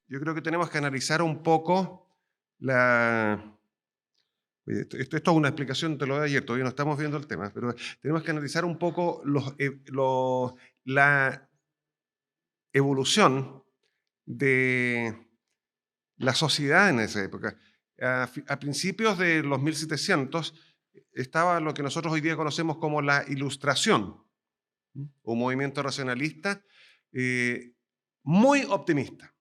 yo creo que tenemos que analizar un poco la... Esto es una explicación, te lo doy ayer, todavía no estamos viendo el tema, pero tenemos que analizar un poco la evolución de la sociedad en esa época. A principios de los 1700 estaba lo que nosotros hoy día conocemos como la Ilustración, un movimiento racionalista eh, muy optimista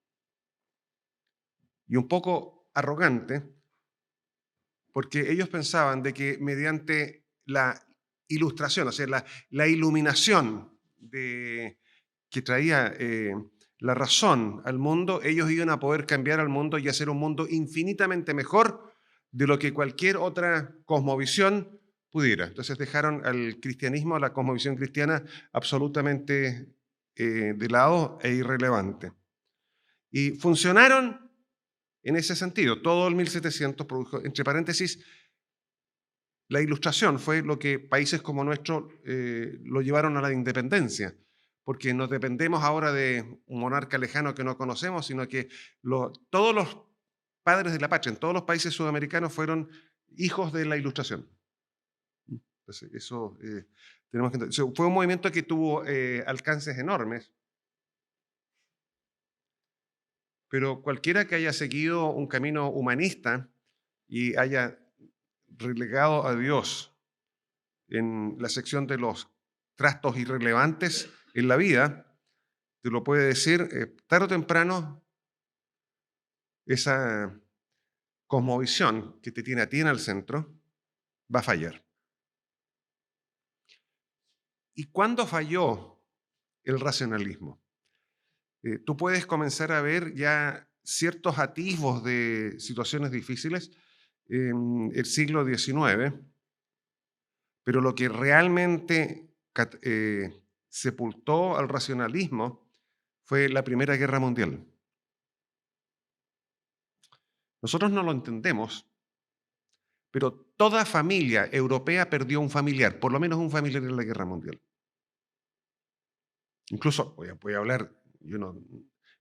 y un poco arrogante, porque ellos pensaban de que mediante la ilustración, o sea, la iluminación que traía la razón al mundo, ellos iban a poder cambiar al mundo y hacer un mundo infinitamente mejor de lo que cualquier otra cosmovisión pudiera. Entonces dejaron al cristianismo, a la cosmovisión cristiana, absolutamente de lado e irrelevante. Y funcionaron en ese sentido. Todo el 1700 produjo, entre paréntesis, la ilustración fue lo que países como nuestro lo llevaron a la independencia, porque no dependemos ahora de un monarca lejano que no conocemos, sino que todos los padres de la patria en todos los países sudamericanos fueron hijos de la ilustración. Entonces, eso tenemos que entender. Fue un movimiento que tuvo alcances enormes, pero cualquiera que haya seguido un camino humanista y haya relegado a Dios en la sección de los trastos irrelevantes en la vida, te lo puede decir, tarde o temprano, esa cosmovisión que te tiene a ti en el centro va a fallar. ¿Y cuándo falló el racionalismo? Tú puedes comenzar a ver ya ciertos atisbos de situaciones difíciles en el siglo XIX, pero lo que realmente sepultó al racionalismo fue la Primera Guerra Mundial. Nosotros no lo entendemos, pero toda familia europea perdió un familiar, por lo menos un familiar en la Guerra Mundial. Incluso, voy a hablar,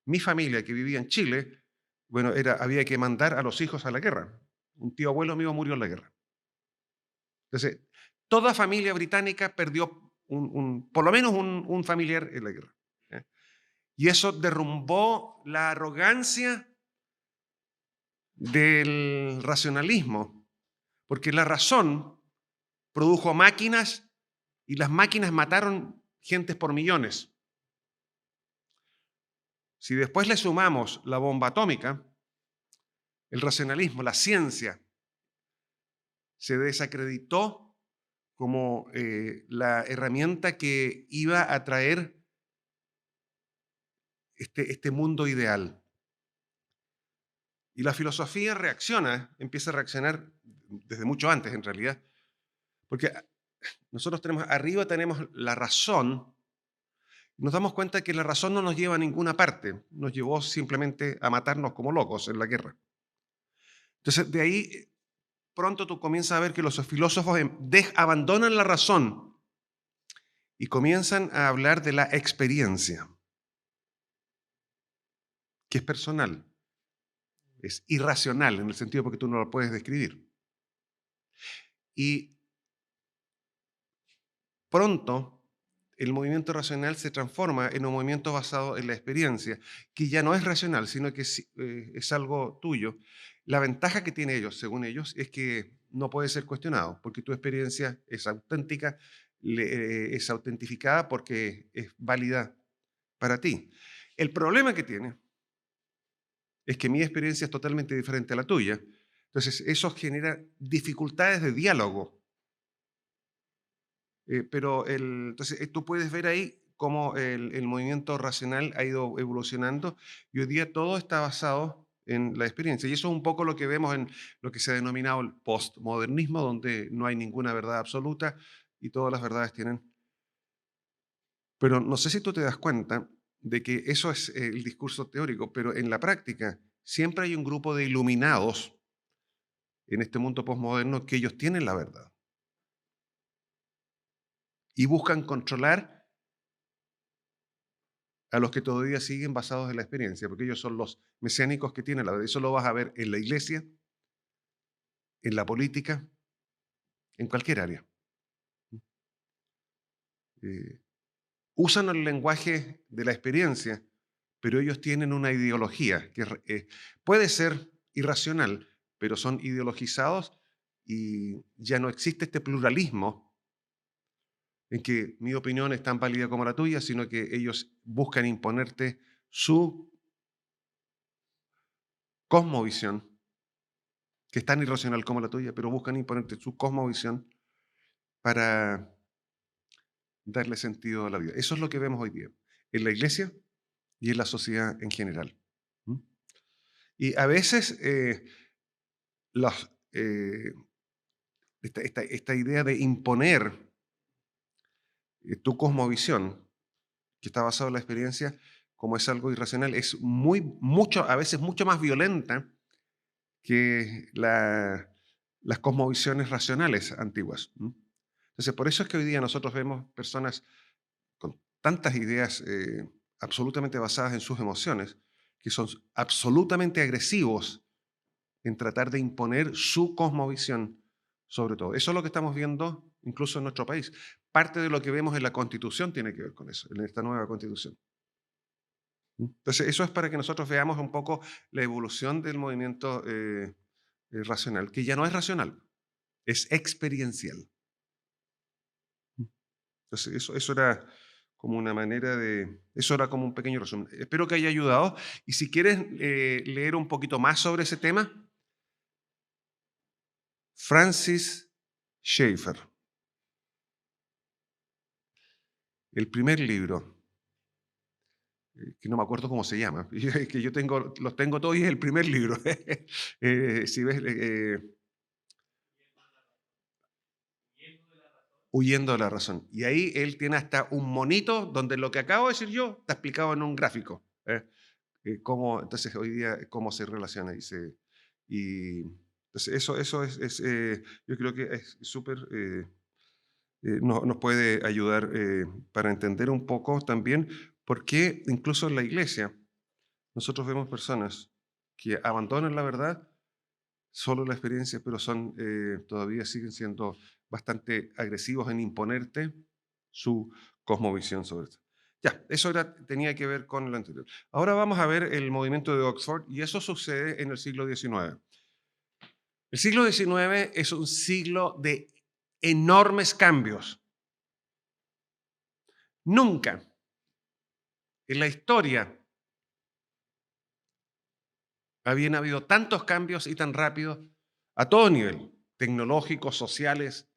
mi familia que vivía en Chile, bueno, había que mandar a los hijos a la guerra. Un tío abuelo mío murió en la guerra. Entonces, toda familia británica perdió por lo menos un familiar en la guerra. ¿Eh? Y eso derrumbó la arrogancia del racionalismo, porque la razón produjo máquinas y las máquinas mataron gentes por millones. Si después le sumamos la bomba atómica, el racionalismo, la ciencia, se desacreditó como la herramienta que iba a traer este mundo ideal. Y la filosofía empieza a reaccionar desde mucho antes en realidad, porque nosotros arriba tenemos la razón. Nos damos cuenta que la razón no nos lleva a ninguna parte, nos llevó simplemente a matarnos como locos en la guerra. Entonces, de ahí pronto tú comienzas a ver que los filósofos abandonan la razón y comienzan a hablar de la experiencia, que es personal, es irracional en el sentido porque tú no lo puedes describir. Y pronto el movimiento racional se transforma en un movimiento basado en la experiencia, que ya no es racional, sino que es algo tuyo. La ventaja que tiene ellos, según ellos, es que no puede ser cuestionado, porque tu experiencia es auténtica, es autentificada porque es válida para ti. El problema que tiene es que mi experiencia es totalmente diferente a la tuya. Entonces, eso genera dificultades de diálogo. Entonces, tú puedes ver ahí cómo el movimiento racional ha ido evolucionando y hoy día todo está basado en la experiencia. Y eso es un poco lo que vemos en lo que se ha denominado el postmodernismo, donde no hay ninguna verdad absoluta y todas las verdades tienen. Pero no sé si tú te das cuenta de que eso es el discurso teórico, pero en la práctica siempre hay un grupo de iluminados en este mundo postmoderno que ellos tienen la verdad y buscan controlar a los que todavía siguen basados en la experiencia, porque ellos son los mesiánicos que tienen la verdad. Eso lo vas a ver en la iglesia, en la política, en cualquier área. Eh, Usan el lenguaje de la experiencia, pero ellos tienen una ideología que puede ser irracional, pero son ideologizados y ya no existe este pluralismo en que mi opinión es tan válida como la tuya, sino que ellos buscan imponerte su cosmovisión, que es tan irracional como la tuya, pero buscan imponerte su cosmovisión para darle sentido a la vida. Eso es lo que vemos hoy día en la iglesia y en la sociedad en general. ¿Mm? Y a veces los, esta idea de imponer tu cosmovisión, que está basado en la experiencia, como es algo irracional, es a veces mucho más violenta que las cosmovisiones racionales antiguas. Entonces, por eso es que hoy día nosotros vemos personas con tantas ideas absolutamente basadas en sus emociones, que son absolutamente agresivos en tratar de imponer su cosmovisión sobre todo. Eso es lo que estamos viendo incluso en nuestro país. Parte de lo que vemos en la Constitución tiene que ver con eso, en esta nueva Constitución. Entonces, eso es para que nosotros veamos un poco la evolución del movimiento racional, que ya no es racional, es experiencial. Entonces, eso era como una manera eso era como un pequeño resumen. Espero que haya ayudado. Y si quieres leer un poquito más sobre ese tema, Francis Schaeffer, el primer libro, que no me acuerdo cómo se llama, que los tengo todos y es el primer libro. Si ves, Huyendo de la razón. Y ahí él tiene hasta un monito donde lo que acabo de decir yo está explicado en un gráfico. Entonces, hoy día, cómo se relaciona y entonces eso yo creo que es súper, nos puede ayudar para entender un poco también por qué incluso en la iglesia nosotros vemos personas que abandonan la verdad solo la experiencia, pero todavía siguen siendo bastante agresivos en imponerte su cosmovisión sobre esto. Ya, tenía que ver con lo anterior. Ahora vamos a ver el movimiento de Oxford y eso sucede en el siglo XIX. El siglo XIX es un siglo de enormes cambios. Nunca en la historia habían habido tantos cambios y tan rápidos a todo nivel, tecnológicos, sociales,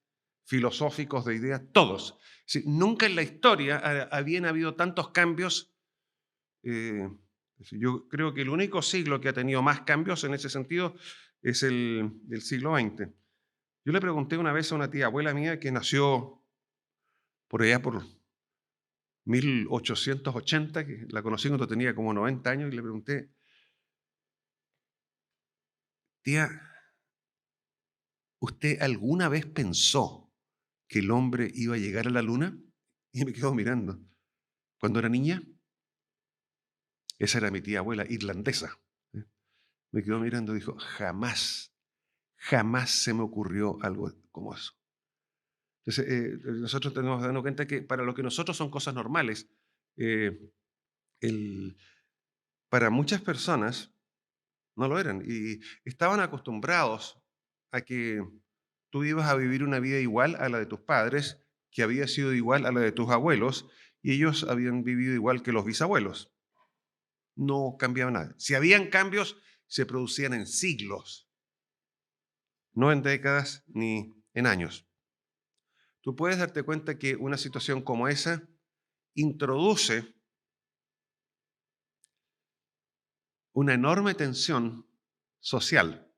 filosóficos, de ideas, todos. Es decir, nunca en la historia habían habido tantos cambios. Yo creo que el único siglo que ha tenido más cambios en ese sentido es el siglo XX. Yo le pregunté una vez a una tía abuela mía que nació por allá por 1880, que la conocí cuando tenía como 90 años, y le pregunté, tía, ¿usted alguna vez pensó que el hombre iba a llegar a la luna? Y me quedó mirando. Cuando era niña, esa era mi tía abuela, irlandesa. ¿eh? Me quedó mirando y dijo, jamás, jamás se me ocurrió algo como eso. Entonces, nosotros tenemos que darnos cuenta que para lo que nosotros son cosas normales, eh, para muchas personas no lo eran. Y estaban acostumbrados a que tú ibas a vivir una vida igual a la de tus padres, que había sido igual a la de tus abuelos, y ellos habían vivido igual que los bisabuelos. No cambiaba nada. Si habían cambios, se producían en siglos, no en décadas ni en años. Tú puedes darte cuenta que una situación como esa introduce una enorme tensión social.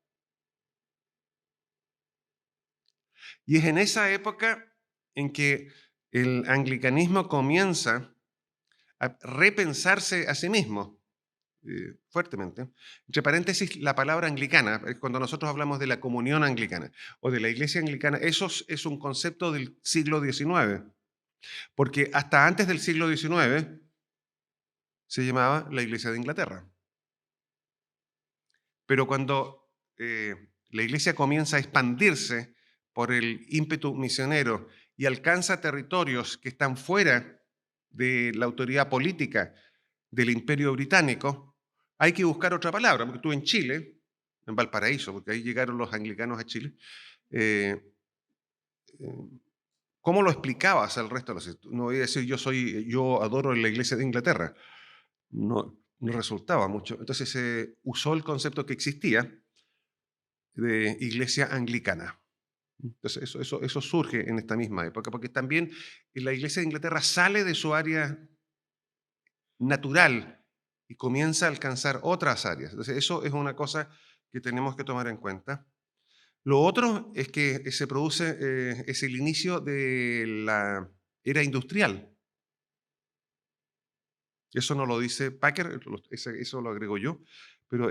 Y es en esa época en que el anglicanismo comienza a repensarse a sí mismo fuertemente. Entre paréntesis, la palabra anglicana, cuando nosotros hablamos de la comunión anglicana o de la iglesia anglicana, eso es un concepto del siglo XIX, porque hasta antes del siglo XIX se llamaba la Iglesia de Inglaterra. Pero cuando la Iglesia comienza a expandirse por el ímpetu misionero y alcanza territorios que están fuera de la autoridad política del Imperio Británico, hay que buscar otra palabra, porque tú en Chile, en Valparaíso, porque ahí llegaron los anglicanos a Chile, eh, eh, ¿cómo lo explicabas al resto de los? No voy a decir yo adoro la Iglesia de Inglaterra. No resultaba mucho. Entonces se usó el concepto que existía de Iglesia anglicana. Entonces eso surge en esta misma época, porque también la Iglesia de Inglaterra sale de su área natural y comienza a alcanzar otras áreas. Entonces eso es una cosa que tenemos que tomar en cuenta. Lo otro es que se produce, es el inicio de la era industrial. Eso no lo dice Packer, eso lo agrego yo, pero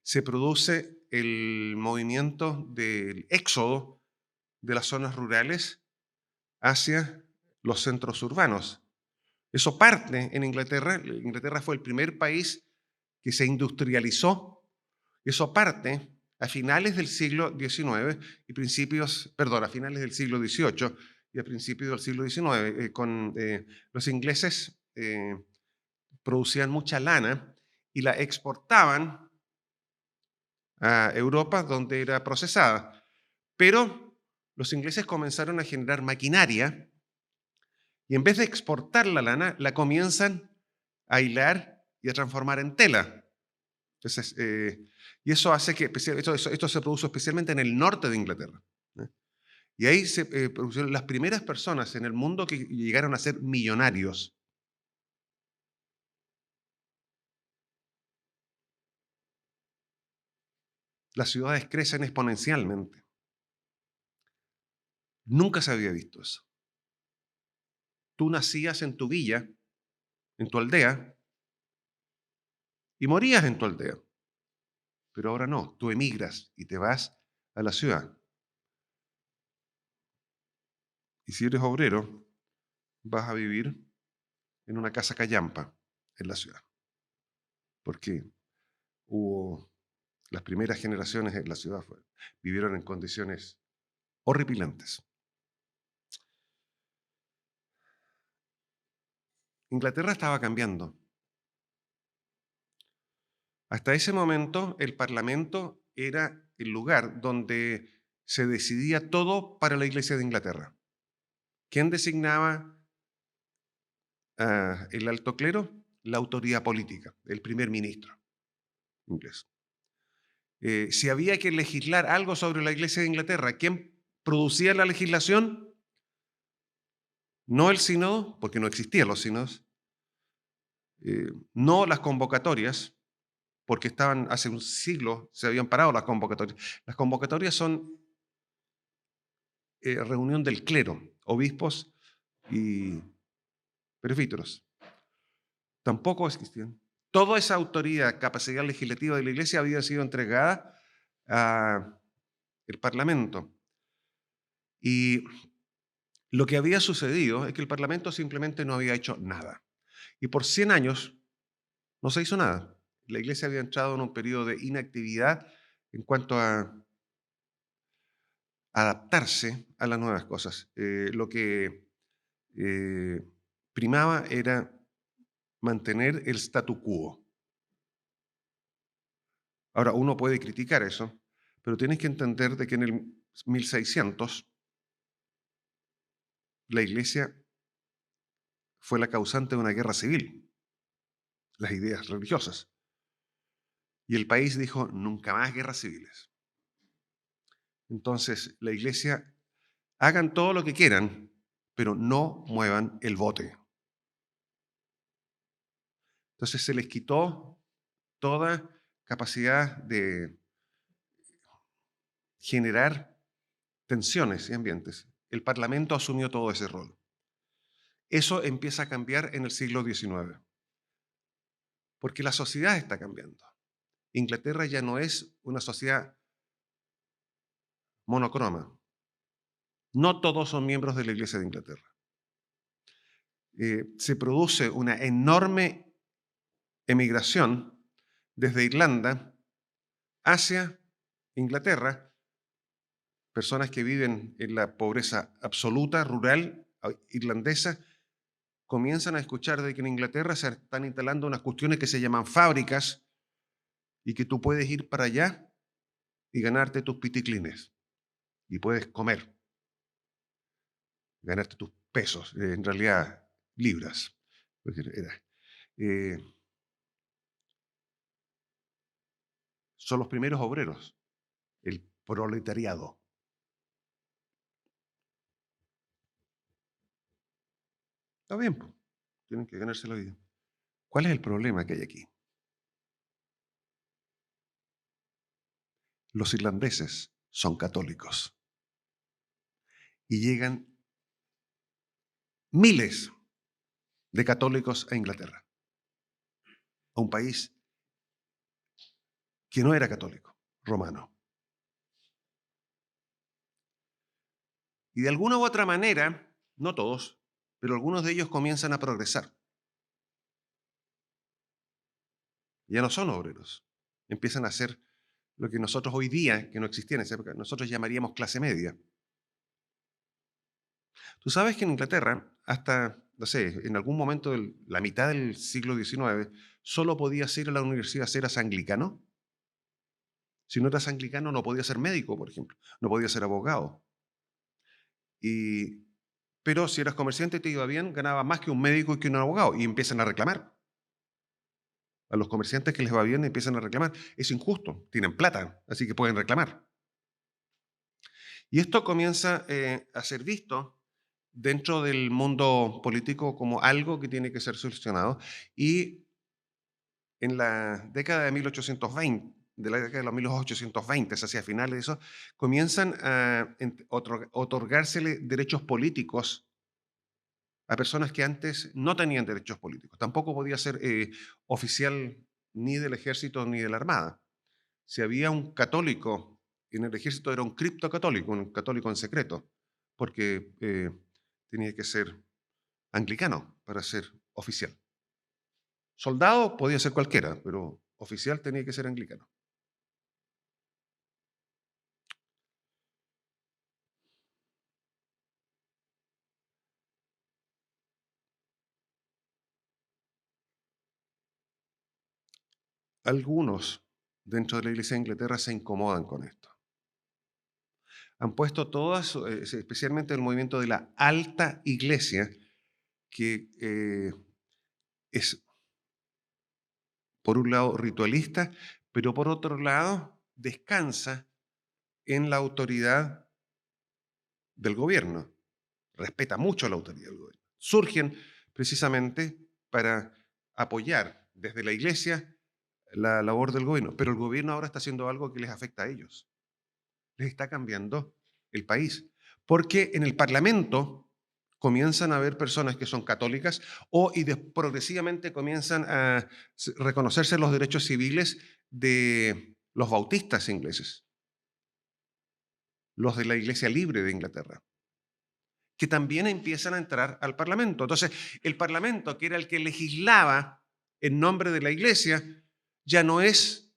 se produce el movimiento del éxodo de las zonas rurales hacia los centros urbanos. Eso parte en Inglaterra. Inglaterra fue el primer país que se industrializó. Eso parte a finales del siglo XIX y a finales del siglo XVIII y a principios del siglo XIX, con los ingleses producían mucha lana y la exportaban a Europa, donde era procesada. Pero los ingleses comenzaron a generar maquinaria y en vez de exportar la lana, la comienzan a hilar y a transformar en tela. Entonces, y eso hace que esto se produjo especialmente en el norte de Inglaterra, ¿eh? Y ahí se produjeron las primeras personas en el mundo que llegaron a ser millonarios. Las ciudades crecen exponencialmente. Nunca se había visto eso. Tú nacías en tu villa, en tu aldea, y morías en tu aldea. Pero ahora no, tú emigras y te vas a la ciudad. Y si eres obrero, vas a vivir en una casa callampa en la ciudad. Porque hubo las primeras generaciones en la ciudad vivieron en condiciones horripilantes. Inglaterra estaba cambiando. Hasta ese momento, el Parlamento era el lugar donde se decidía todo para la Iglesia de Inglaterra. ¿Quién designaba el alto clero? La autoridad política, el primer ministro inglés. Si había que legislar algo sobre la Iglesia de Inglaterra, ¿quién producía la legislación? No el sínodo, porque no existían los sínodos, no las convocatorias, porque hace un siglo se habían parado las convocatorias. Las convocatorias son reunión del clero, obispos y presbíteros. Tampoco existían. Toda esa autoridad, capacidad legislativa de la Iglesia había sido entregada al Parlamento. Y lo que había sucedido es que el Parlamento simplemente no había hecho nada. Y por 100 años no se hizo nada. La Iglesia había entrado en un periodo de inactividad en cuanto a adaptarse a las nuevas cosas. Lo que primaba era mantener el statu quo. Ahora, uno puede criticar eso, pero tienes que entender de que en el 1600 la Iglesia fue la causante de una guerra civil, las ideas religiosas. Y el país dijo, nunca más guerras civiles. Entonces, la Iglesia, hagan todo lo que quieran, pero no muevan el bote. Entonces se les quitó toda capacidad de generar tensiones y ambientes. El Parlamento asumió todo ese rol. Eso empieza a cambiar en el siglo XIX, porque la sociedad está cambiando. Inglaterra ya no es una sociedad monocroma. No todos son miembros de la Iglesia de Inglaterra. Se produce una enorme emigración desde Irlanda hacia Inglaterra, personas que viven en la pobreza absoluta, rural, irlandesa, comienzan a escuchar de que en Inglaterra se están instalando unas cuestiones que se llaman fábricas y que tú puedes ir para allá y ganarte tus piticlines y puedes comer, ganarte tus pesos, en realidad libras. Porque eh, son los primeros obreros, el proletariado. Está bien, pues, tienen que ganarse la vida. ¿Cuál es el problema que hay aquí? Los irlandeses son católicos y llegan miles de católicos a Inglaterra, a un país que no era católico, romano. Y de alguna u otra manera, no todos, pero algunos de ellos comienzan a progresar. Ya no son obreros, empiezan a ser lo que nosotros hoy día, que no existía en esa época, nosotros llamaríamos clase media. Tú sabes que en Inglaterra, hasta, no sé, en algún momento de la mitad del siglo XIX, solo podías ir a la universidad si eras anglicano. Si no eras anglicano, no podías ser médico, por ejemplo, no podías ser abogado. Y, pero si eras comerciante y te iba bien, ganabas más que un médico y que un abogado, y empiezan a reclamar. A los comerciantes que les va bien empiezan a reclamar. Es injusto, tienen plata, así que pueden reclamar. Y esto comienza a ser visto dentro del mundo político como algo que tiene que ser solucionado. Y en la década de 1820, de la década de los 1820, hacia finales de eso, comienzan a otorgársele derechos políticos a personas que antes no tenían derechos políticos. Tampoco podía ser oficial ni del ejército ni de la armada. Si había un católico en el ejército, era un criptocatólico, un católico en secreto, porque tenía que ser anglicano para ser oficial. Soldado podía ser cualquiera, pero oficial tenía que ser anglicano. Algunos dentro de la Iglesia de Inglaterra se incomodan con esto. Han puesto todas, especialmente el movimiento de la alta iglesia, que es por un lado ritualista, pero por otro lado descansa en la autoridad del gobierno, respeta mucho la autoridad del gobierno. Surgen precisamente para apoyar desde la iglesia la labor del gobierno, pero el gobierno ahora está haciendo algo que les afecta a ellos. Les está cambiando el país, porque en el Parlamento comienzan a haber personas que son católicas progresivamente comienzan a reconocerse los derechos civiles de los bautistas ingleses, los de la Iglesia Libre de Inglaterra, que también empiezan a entrar al Parlamento. Entonces, el Parlamento, que era el que legislaba en nombre de la Iglesia, ya no es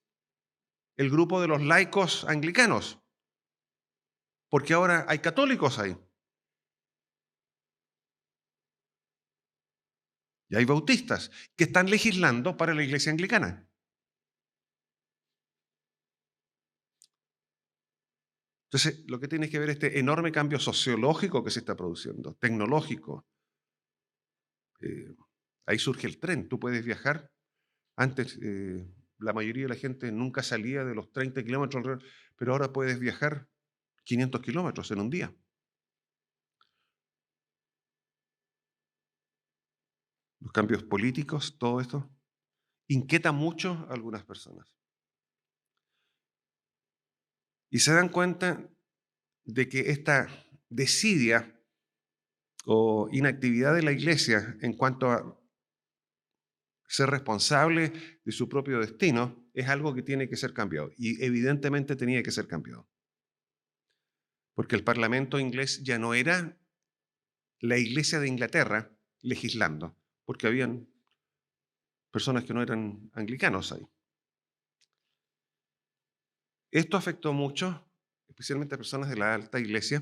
el grupo de los laicos anglicanos, porque ahora hay católicos ahí y hay bautistas que están legislando para la Iglesia anglicana. Entonces, lo que tiene que ver este enorme cambio sociológico que se está produciendo, tecnológico, eh, ahí surge el tren. Tú puedes viajar. Antes, la mayoría de la gente nunca salía de los 30 kilómetros alrededor, pero ahora puedes viajar 500 kilómetros en un día. Los cambios políticos, todo esto, inquieta mucho a algunas personas. Y se dan cuenta de que esta desidia o inactividad de la iglesia en cuanto a ser responsable de su propio destino es algo que tiene que ser cambiado. Y evidentemente tenía que ser cambiado. Porque el Parlamento inglés ya no era la Iglesia de Inglaterra legislando, porque habían personas que no eran anglicanos ahí. Esto afectó mucho, especialmente a personas de la alta iglesia,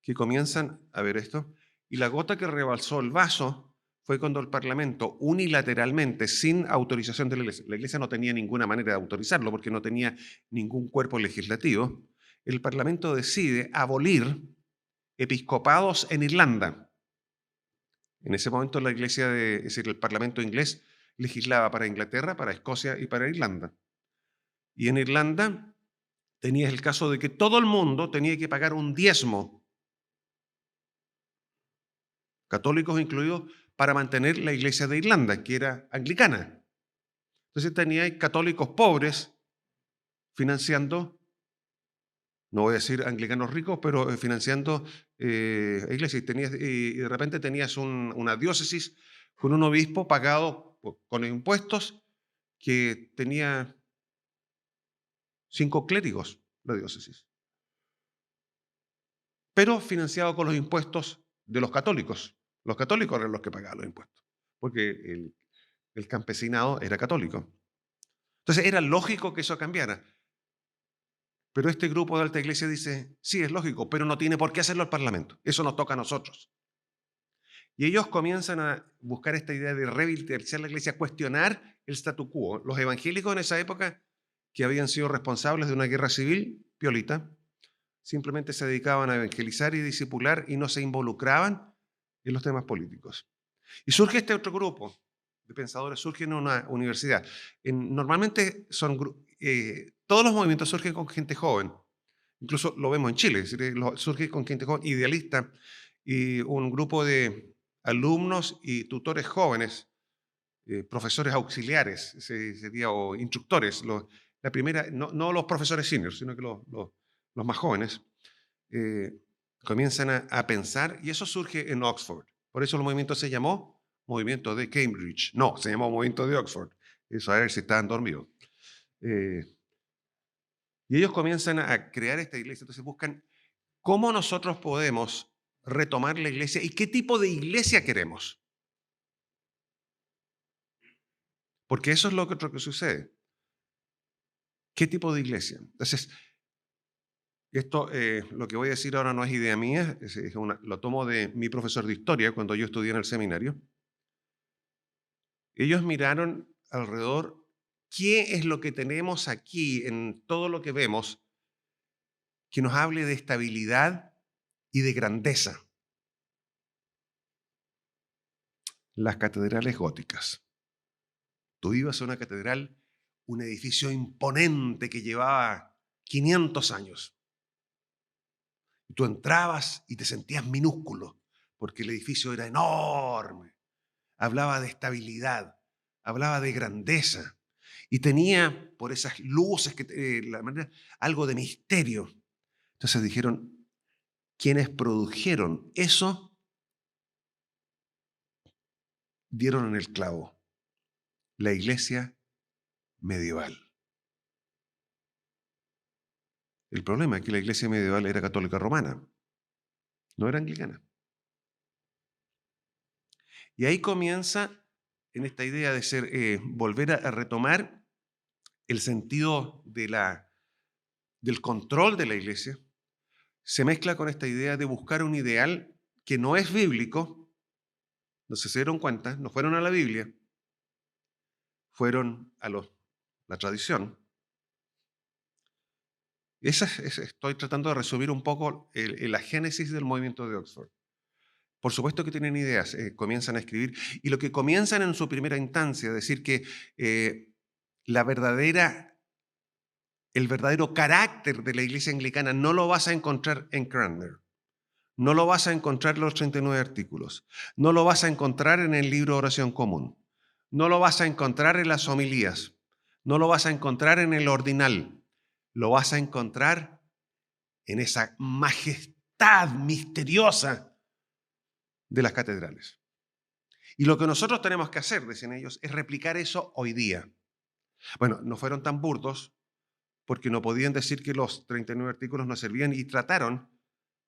que comienzan a ver esto, y la gota que rebalsó el vaso fue cuando el Parlamento, unilateralmente, sin autorización de la iglesia no tenía ninguna manera de autorizarlo porque no tenía ningún cuerpo legislativo, el Parlamento decide abolir episcopados en Irlanda. En ese momento la iglesia, es decir, el Parlamento inglés legislaba para Inglaterra, para Escocia y para Irlanda. Y en Irlanda tenías el caso de que todo el mundo tenía que pagar un diezmo, católicos incluidos, para mantener la iglesia de Irlanda, que era anglicana. Entonces tenía católicos pobres financiando, no voy a decir anglicanos ricos, pero financiando iglesias. Y de repente tenías una diócesis con un obispo pagado con impuestos que tenía 5 clérigos, la diócesis, pero financiado con los impuestos de los católicos. Los católicos eran los que pagaban los impuestos, porque el campesinado era católico. Entonces era lógico que eso cambiara. Pero este grupo de alta iglesia dice, sí, es lógico, pero no tiene por qué hacerlo el Parlamento. Eso nos toca a nosotros. Y ellos comienzan a buscar esta idea de revitalizar la iglesia, cuestionar el statu quo. Los evangélicos en esa época, que habían sido responsables de una guerra civil, piolita, simplemente se dedicaban a evangelizar y discipular y no se involucraban en los temas políticos. Y surge este otro grupo de pensadores, surge en una universidad. Normalmente todos los movimientos surgen con gente joven. Incluso lo vemos en Chile, es decir, surge con gente joven, idealista, y un grupo de alumnos y tutores jóvenes, profesores auxiliares, sería, o instructores. La primera, no los profesores seniors, sino que los más jóvenes, eh, comienzan a pensar, y eso surge en Oxford. Por eso el movimiento se llamó Movimiento de Cambridge. No, se llamó Movimiento de Oxford. Eso a ver si estaban dormidos. Y ellos comienzan a crear esta iglesia, entonces buscan cómo nosotros podemos retomar la iglesia y qué tipo de iglesia queremos. Porque eso es lo que sucede. ¿Qué tipo de iglesia? Entonces, esto, lo que voy a decir ahora no es idea mía, lo tomo de mi profesor de historia cuando yo estudié en el seminario. Ellos miraron alrededor qué es lo que tenemos aquí en todo lo que vemos que nos hable de estabilidad y de grandeza. Las catedrales góticas. Tú ibas a una catedral, un edificio imponente que llevaba 500 años. Y tú entrabas y te sentías minúsculo, porque el edificio era enorme. Hablaba de estabilidad, hablaba de grandeza. Y tenía, por esas luces, algo de misterio. Entonces dijeron, quienes produjeron eso, dieron en el clavo. La iglesia medieval. El problema es que la iglesia medieval era católica romana, no era anglicana. Y ahí comienza en esta idea de ser, volver a retomar el sentido del control de la iglesia, se mezcla con esta idea de buscar un ideal que no es bíblico. No sé si se dieron cuenta, no fueron a la Biblia, fueron a la tradición. Estoy tratando de resumir un poco la génesis del movimiento de Oxford. Por supuesto que tienen ideas, comienzan a escribir, y lo que comienzan en su primera instancia, decir que el verdadero carácter de la iglesia anglicana no lo vas a encontrar en Cranmer, no lo vas a encontrar en los 39 artículos, no lo vas a encontrar en el libro de oración común, no lo vas a encontrar en las homilías, no lo vas a encontrar en el ordinal, lo vas a encontrar en esa majestad misteriosa de las catedrales. Y lo que nosotros tenemos que hacer, decían ellos, es replicar eso hoy día. Bueno, no fueron tan burdos porque no podían decir que los 39 artículos no servían y trataron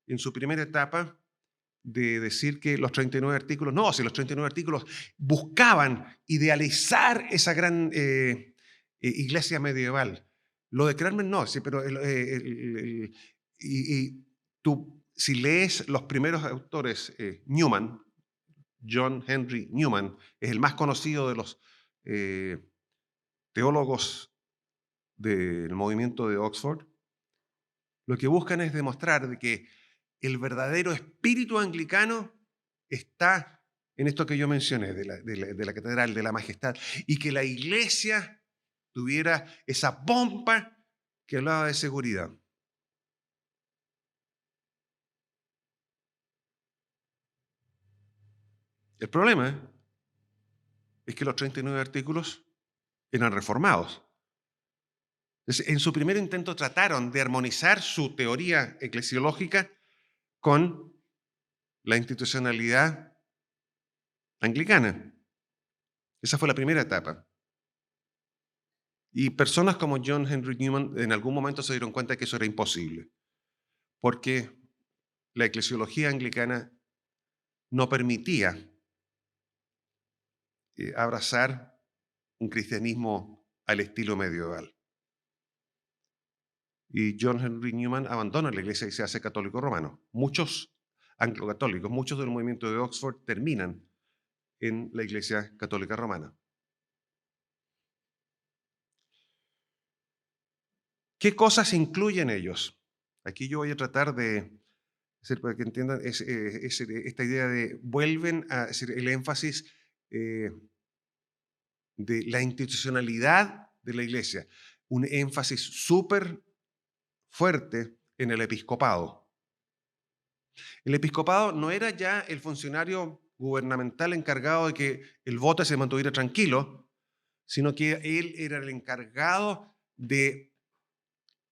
en su primera etapa de decir que los 39 artículos, no, si los 39 artículos buscaban idealizar esa gran iglesia medieval. Lo de Cranmer no, sí, pero y tú, si lees los primeros autores, Newman, John Henry Newman, es el más conocido de los teólogos del movimiento de Oxford, lo que buscan es demostrar de que el verdadero espíritu anglicano está en esto que yo mencioné, de la catedral, de la majestad, y que la iglesia tuviera esa pompa que hablaba de seguridad. El problema es que los 39 artículos eran reformados. Entonces, en su primer intento trataron de armonizar su teoría eclesiológica con la institucionalidad anglicana. Esa fue la primera etapa. Y personas como John Henry Newman en algún momento se dieron cuenta que eso era imposible, porque la eclesiología anglicana no permitía abrazar un cristianismo al estilo medieval. Y John Henry Newman abandona la iglesia y se hace católico romano. Muchos anglocatólicos, muchos del movimiento de Oxford terminan en la iglesia católica romana. ¿Qué cosas incluyen ellos? Aquí yo voy a tratar de hacer para que entiendan esta idea de vuelven a hacer el énfasis de la institucionalidad de la iglesia, un énfasis súper fuerte en el episcopado. El episcopado no era ya el funcionario gubernamental encargado de que el voto se mantuviera tranquilo, sino que él era el encargado de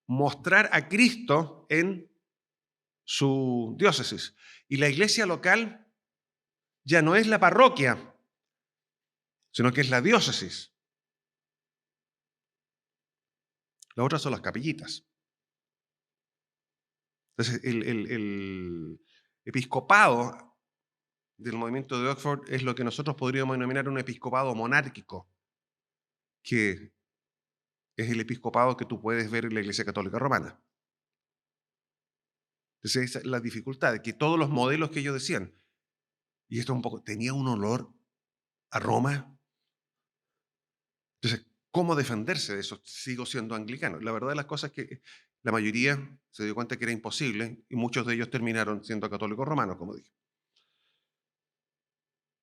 mostrar a Cristo en su diócesis. Y la iglesia local ya no es la parroquia, sino que es la diócesis. Las otras son las capillitas. Entonces, el episcopado del movimiento de Oxford es lo que nosotros podríamos denominar un episcopado monárquico, que es el episcopado que tú puedes ver en la Iglesia Católica Romana. Entonces, esa es la dificultad, que todos los modelos que ellos decían, y esto un poco, tenía un olor a Roma. Entonces, ¿cómo defenderse de eso? Sigo siendo anglicano. La verdad de las cosas es que la mayoría se dio cuenta que era imposible y muchos de ellos terminaron siendo católicos romanos, como dije.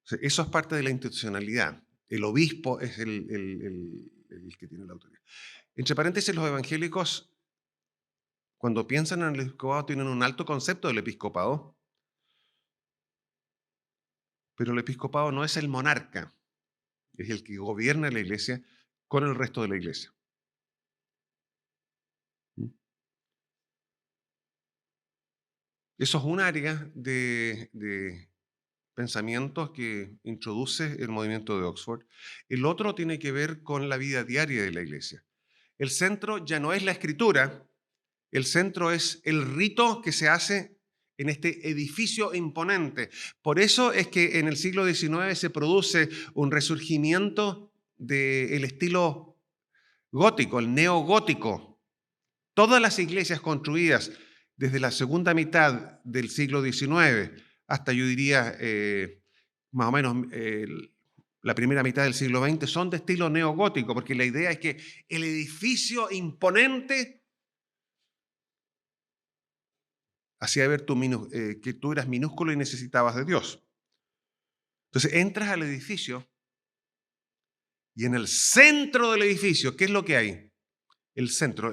O sea, eso es parte de la institucionalidad. El obispo es el que tiene la autoridad. Entre paréntesis, los evangélicos, cuando piensan en el episcopado, tienen un alto concepto del episcopado, pero el episcopado no es el monarca, es el que gobierna la iglesia con el resto de la iglesia. Eso es un área de pensamientos que introduce el movimiento de Oxford. El otro tiene que ver con la vida diaria de la iglesia. El centro ya no es la escritura, el centro es el rito que se hace en este edificio imponente. Por eso es que en el siglo XIX se produce un resurgimiento del estilo gótico, el neogótico. Todas las iglesias construidas desde la segunda mitad del siglo XIX hasta, yo diría, más o menos la primera mitad del siglo XX, son de estilo neogótico, porque la idea es que el edificio imponente hacía ver que tú eras minúsculo y necesitabas de Dios. Entonces entras al edificio y en el centro del edificio, ¿qué es lo que hay? El centro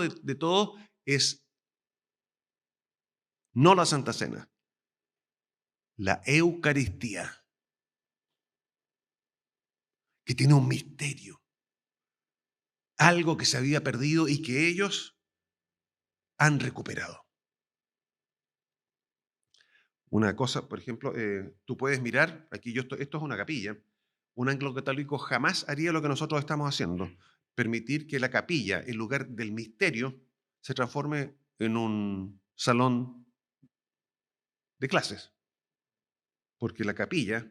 de todo es no la Santa Cena, la Eucaristía, que tiene un misterio, algo que se había perdido y que ellos han recuperado. Una cosa, por ejemplo, tú puedes mirar, aquí esto es una capilla, un anglo-católico jamás haría lo que nosotros estamos haciendo, permitir que la capilla, el lugar del misterio, se transforme en un salón de clases, porque la capilla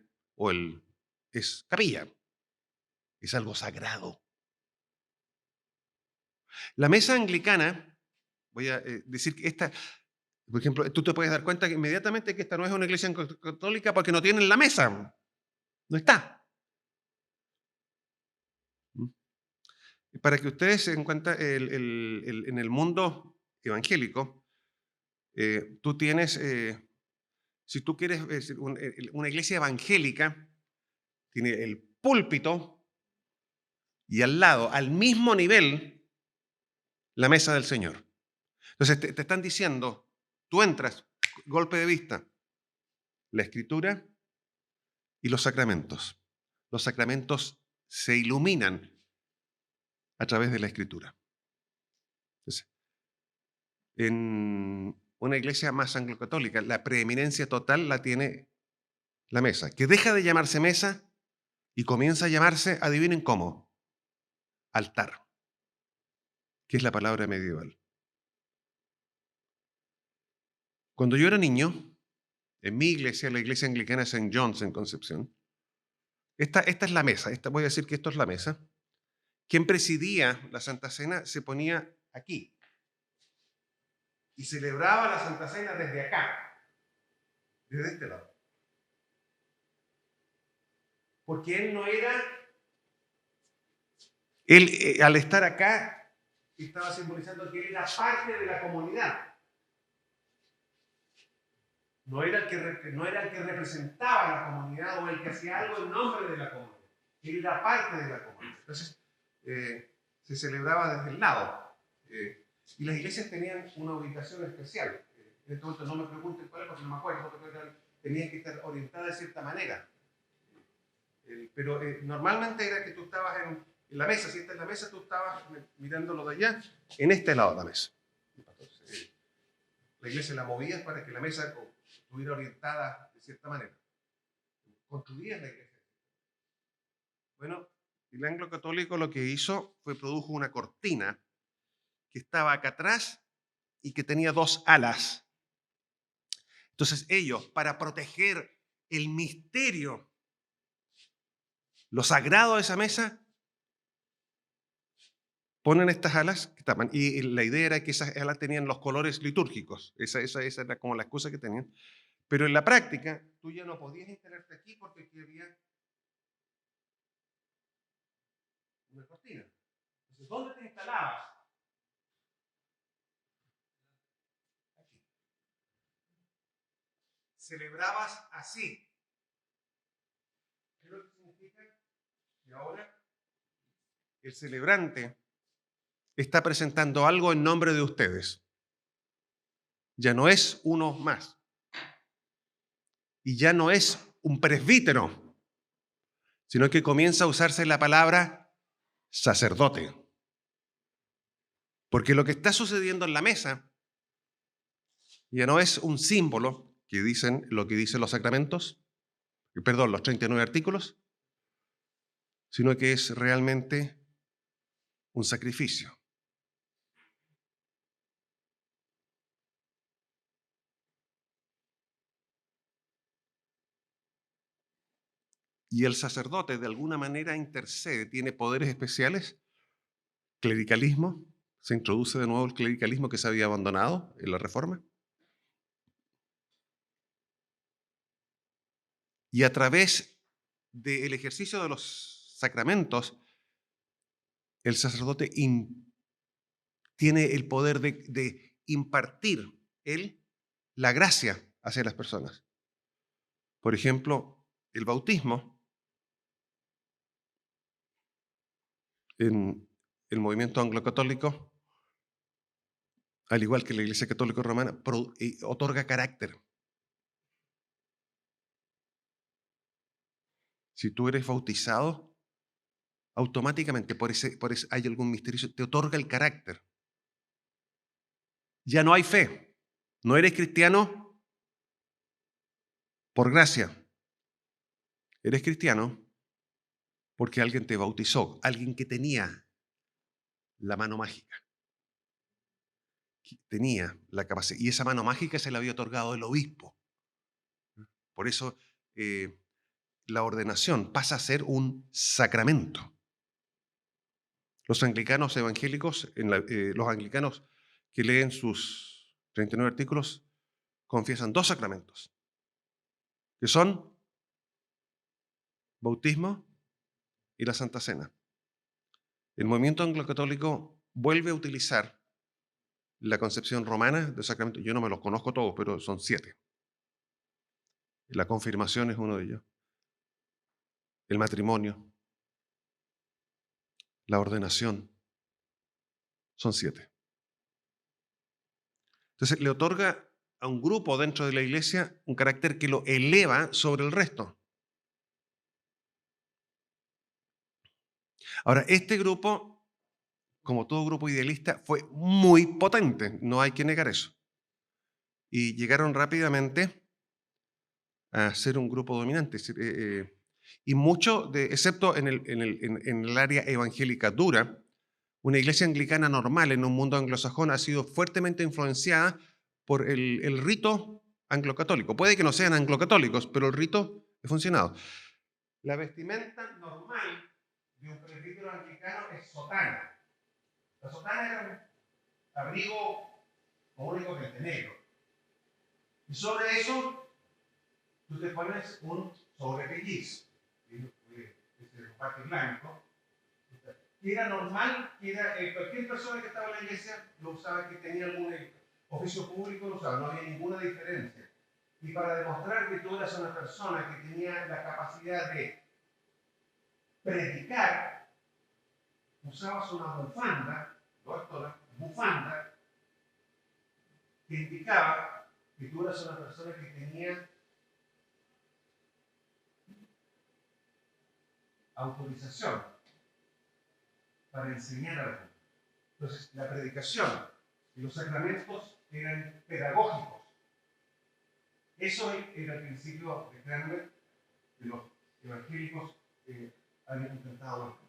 es capilla, es algo sagrado. La mesa anglicana, voy a decir que esta, por ejemplo, tú te puedes dar cuenta que inmediatamente que esta no es una iglesia católica porque no tienen la mesa, no está. ¿Mm? Para que ustedes se den cuenta, en el mundo evangélico, tú tienes, si tú quieres una iglesia evangélica, tiene el púlpito y al lado, al mismo nivel, la mesa del Señor. Entonces te están diciendo, tú entras, golpe de vista, la escritura y los sacramentos. Los sacramentos se iluminan a través de la escritura. Entonces, en una iglesia más anglo-católica, la preeminencia total la tiene la mesa, que deja de llamarse mesa y comienza a llamarse, adivinen cómo, altar, que es la palabra medieval. Cuando yo era niño, en mi iglesia, la iglesia anglicana St. John's en Concepción, esta es la mesa, voy a decir que esto es la mesa. Quien presidía la Santa Cena se ponía aquí y celebraba la Santa Cena desde acá, desde este lado. Porque él no era, él al estar acá, estaba simbolizando que él era parte de la comunidad. No era el que representaba a la comunidad o el que hacía algo en nombre de la comunidad. Él era parte de la comunidad. Entonces, se celebraba desde el lado. Y las iglesias tenían una ubicación especial. En este momento no me pregunten cuál es porque no me acuerdo, pero tenían que estar orientadas de cierta manera. Pero normalmente era que tú estabas en la mesa. Si esta es la mesa, tú estabas mirándolo de allá, en este lado de la mesa. Entonces, la iglesia la movías para que la mesa estuviera orientada de cierta manera. Construías la iglesia. Bueno, el anglo-católico lo que hizo fue produjo una cortina que estaba acá atrás y que tenía dos alas. Entonces ellos, para proteger el misterio, lo sagrado de esa mesa, ponen estas alas que tapan. Y la idea era que esas alas tenían los colores litúrgicos. Esa era como la excusa que tenían. Pero en la práctica, tú ya no podías instalarte aquí porque aquí había una cortina. Entonces, ¿dónde te instalabas? Aquí. Celebrabas así. ¿Qué es lo que significa? Y ahora el celebrante está presentando algo en nombre de ustedes. Ya no es uno más. Y ya no es un presbítero, sino que comienza a usarse la palabra sacerdote. Porque lo que está sucediendo en la mesa ya no es un símbolo que dicen lo que dicen los sacramentos, perdón, los 39 artículos, sino que es realmente un sacrificio. Y el sacerdote de alguna manera intercede, tiene poderes especiales, clericalismo, se introduce de nuevo el clericalismo que se había abandonado en la Reforma. Y a través del ejercicio de los sacramentos, el sacerdote tiene el poder de impartir él la gracia hacia las personas. Por ejemplo, el bautismo en el movimiento anglo-católico, al igual que la Iglesia Católica Romana, otorga carácter. Si tú eres bautizado, automáticamente por ese hay algún misterio, te otorga el carácter. Ya no hay fe. No eres cristiano por gracia. Eres cristiano porque alguien te bautizó, alguien que tenía la mano mágica. Que tenía la capacidad. Y esa mano mágica se la había otorgado el obispo. Por eso la ordenación pasa a ser un sacramento. Los anglicanos evangélicos, los anglicanos que leen sus 39 artículos, confiesan dos sacramentos, que son bautismo y la Santa Cena. El movimiento anglo-católico vuelve a utilizar la concepción romana de sacramento. Yo no me los conozco todos, pero son 7. La confirmación es uno de ellos. El matrimonio, la ordenación, son 7. Entonces le otorga a un grupo dentro de la iglesia un carácter que lo eleva sobre el resto. Ahora, este grupo, como todo grupo idealista, fue muy potente, no hay que negar eso. Y llegaron rápidamente a ser un grupo dominante. Y mucho, excepto en el área evangélica dura, una iglesia anglicana normal en un mundo anglosajón ha sido fuertemente influenciada por el rito anglo-católico. Puede que no sean anglo-católicos, pero el rito ha funcionado. La vestimenta normal de un presbítero anglicano es sotana. La sotana era un abrigo común y corriente, negro. Y sobre eso tú te pones un sobrepelliz, es el parte blanco, que era normal, que era, cualquier persona que estaba en la iglesia lo usaba, que tenía algún oficio público lo usaba, no había ninguna diferencia. Y para demostrar que tú eras una persona que tenía la capacidad de predicar, usabas una bufanda, bufanda, que indicaba que tú eras una persona que tenía autorización para enseñar algo. Entonces, la predicación y los sacramentos eran pedagógicos. Eso era el principio de Cranmer de los evangélicos que habían intentado marcar.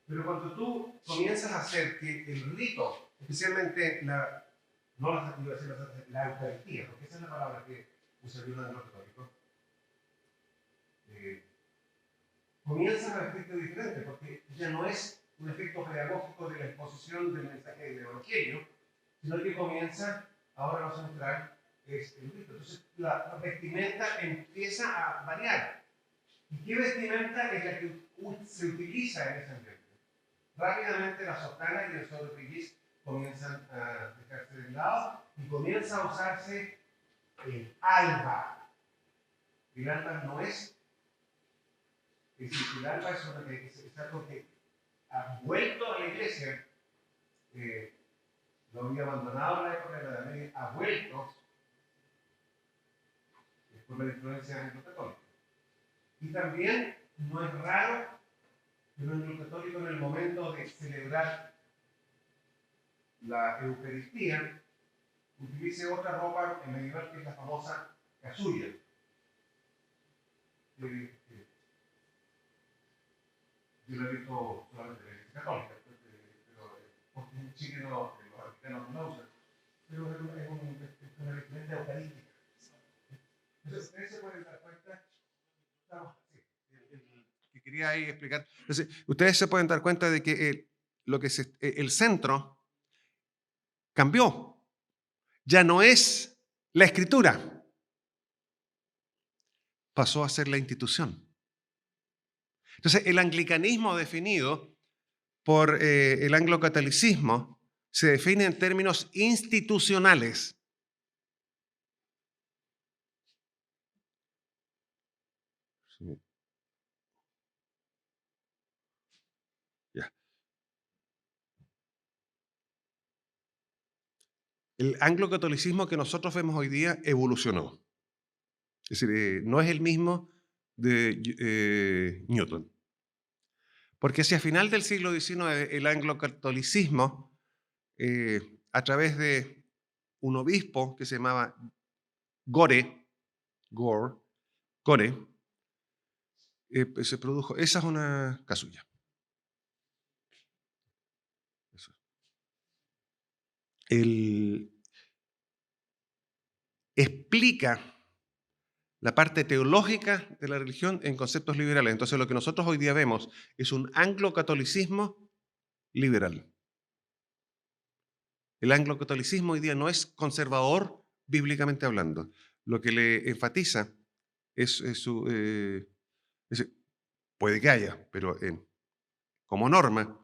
Pero cuando tú comienzas a hacer que el rito, especialmente la Eucaristía, porque esa es la palabra que usa el libro católico, comienzas a vestirte diferente, porque ya no es un efecto pedagógico de la exposición del mensaje del Evangelio, sino que comienza, ahora lo central, es el rito. Entonces la vestimenta empieza a variar. ¿Y qué vestimenta es la que se utiliza en ese ambiente? Rápidamente la sotana y el sobrepelliz comienzan a dejarse de lado y comienza a usarse el alba. El alba no es decir, el alba es algo que ha vuelto a la iglesia, lo había abandonado en la época de la Edad Media, ha vuelto por la influencia anglo-católica. Y también no es raro que un anglo-católico en el momento de celebrar la Eucaristía utilice otra ropa en medieval que es la famosa casulla. Yo lo he visto solamente en la iglesia católica, pero en Chile los africanos no la usan. Pero es una vestimenta eucarística. Entonces, ustedes se pueden dar cuenta, que quería ahí explicar. Entonces, ustedes se pueden dar cuenta de que el centro cambió. Ya no es la escritura, pasó a ser la institución. Entonces, el anglicanismo definido por el anglocatolicismo se define en términos institucionales. Sí. Ya. El anglocatolicismo que nosotros vemos hoy día evolucionó. Es decir, no es el mismo de Newton. Porque hacia final del siglo XIX el anglocatolicismo, a través de un obispo que se llamaba Gore, se produjo. Esa es una casulla. Eso. Explica la parte teológica de la religión en conceptos liberales. Entonces lo que nosotros hoy día vemos es un anglocatolicismo liberal. El anglocatolicismo hoy día no es conservador bíblicamente hablando. Lo que le enfatiza es su... es- puede que haya, pero como norma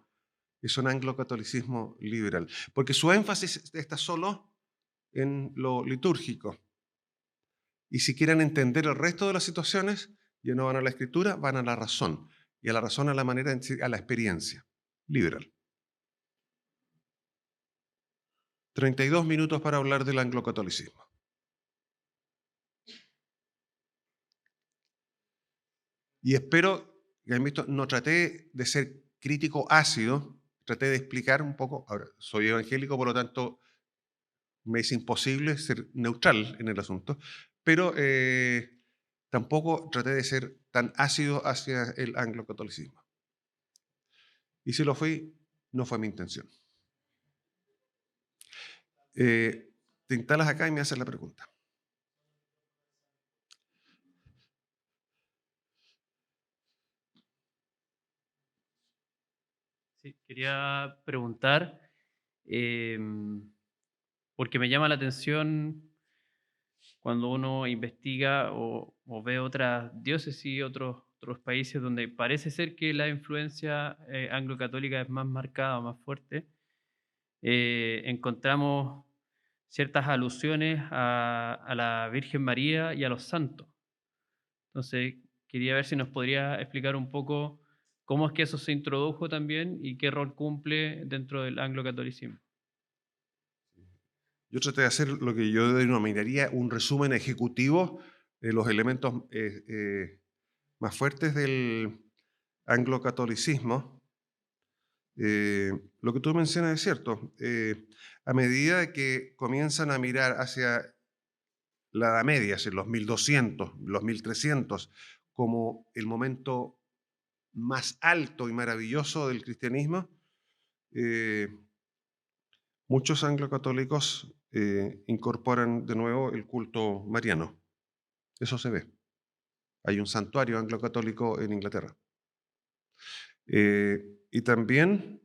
es un anglocatolicismo liberal. Porque su énfasis está solo en lo litúrgico. Y si quieren entender el resto de las situaciones, ya no van a la escritura, van a la razón. Y a la razón, a la manera, a la experiencia. Liberal. 32 minutos para hablar del anglocatolicismo. Y espero que hayan visto, no traté de ser crítico ácido, traté de explicar un poco. Ahora, soy evangélico, por lo tanto, me es imposible ser neutral en el asunto, pero tampoco traté de ser tan ácido hacia el anglocatolicismo. Y si lo fui, no fue mi intención. Te instalas acá y me haces la pregunta. Sí, quería preguntar, em, porque me llama la atención cuando uno investiga o ve otras diócesis, otros países donde parece ser que la influencia anglo-católica es más marcada, más fuerte, encontramos ciertas alusiones a la Virgen María y a los santos. Entonces, quería ver si nos podría explicar un poco cómo es que eso se introdujo también y qué rol cumple dentro del anglo-catolicismo. Yo traté de hacer lo que yo denominaría un resumen ejecutivo de los elementos más fuertes del anglocatolicismo. Lo que tú mencionas es cierto. A medida que comienzan a mirar hacia la Edad Media, hacia los 1200, los 1300, como el momento más alto y maravilloso del cristianismo, eh, muchos anglocatólicos incorporan de nuevo el culto mariano. Eso se ve. Hay un santuario anglocatólico en Inglaterra. Y también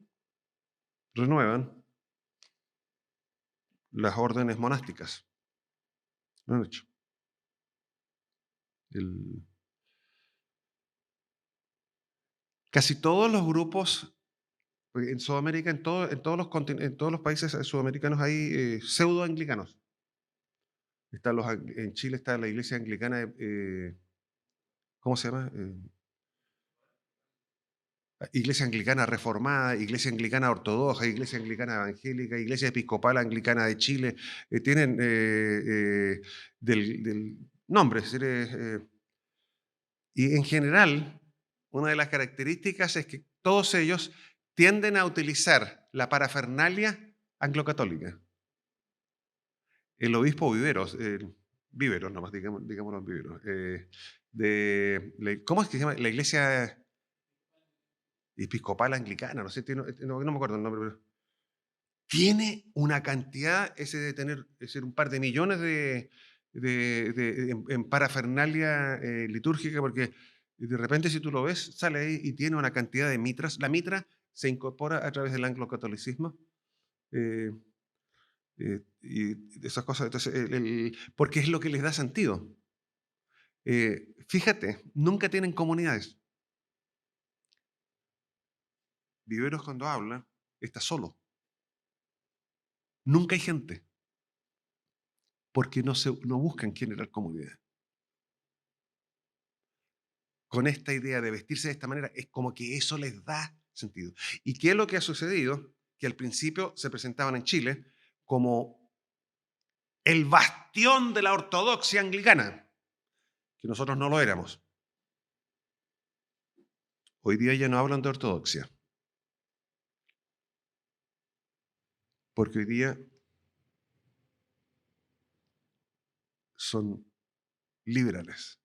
renuevan las órdenes monásticas. Lo han hecho. El- Casi todos los grupos, porque en Sudamérica, en todos los países sudamericanos hay pseudo-anglicanos. En Chile está la iglesia anglicana, ¿cómo se llama? Iglesia anglicana reformada, iglesia anglicana ortodoxa, iglesia anglicana evangélica, iglesia episcopal anglicana de Chile, tienen del nombre. Es decir, y en general, una de las características es que todos ellos tienden a utilizar la parafernalia anglocatólica. El obispo Viveros, Viveros nomás, digámoslo en Viveros, ¿cómo es que se llama? La iglesia episcopal anglicana, no sé, no me acuerdo el nombre, pero tiene una cantidad, ese de tener, es decir, un par de millones en parafernalia litúrgica, porque de repente si tú lo ves, sale ahí y tiene una cantidad de mitras. La mitra se incorpora a través del anglo-catolicismo, eh, y esas cosas, entonces, porque es lo que les da sentido. Fíjate, nunca tienen comunidades. Viveros cuando habla, está solo. Nunca hay gente, porque no buscan generar comunidad. Con esta idea de vestirse de esta manera, es como que eso les da sentido. ¿Y qué es lo que ha sucedido? Que al principio se presentaban en Chile como el bastión de la ortodoxia anglicana, que nosotros no lo éramos. Hoy día ya no hablan de ortodoxia, porque hoy día son liberales.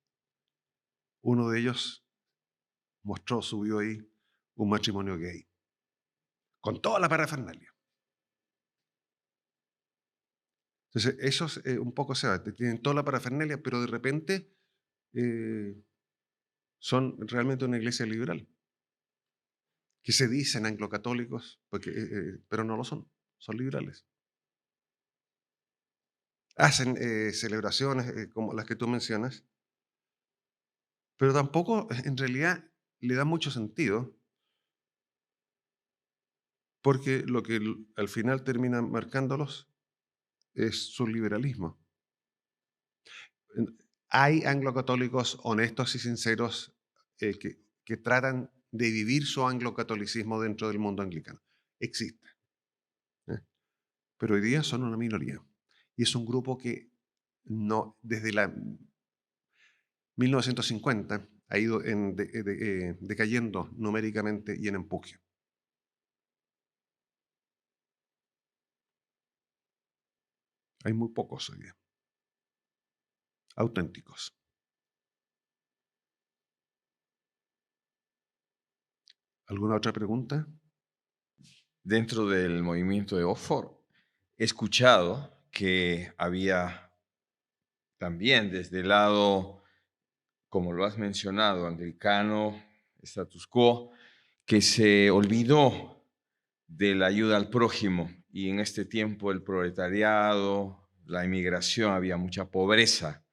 Uno de ellos subió ahí un matrimonio gay, con toda la parafernalia. Entonces, esos un poco se va, tienen toda la parafernalia, pero de repente eh, son realmente una iglesia liberal, que se dicen anglocatólicos, porque, pero no lo son, son liberales. Hacen celebraciones como las que tú mencionas, pero tampoco en realidad le da mucho sentido, porque lo que al final termina marcándolos es su liberalismo. Hay anglocatólicos honestos y sinceros que tratan de vivir su anglocatolicismo dentro del mundo anglicano. Existe, ¿eh? Pero hoy día son una minoría. Y es un grupo que no, desde la 1950 ha ido decayendo numéricamente y en empuje. Hay muy pocos hoy día, auténticos. ¿Alguna otra pregunta? Dentro del movimiento de Oxford, he escuchado que había también desde el lado, como lo has mencionado, anglicano, status quo, que se olvidó de la ayuda al prójimo y en este tiempo el proletariado, la inmigración, había mucha pobreza.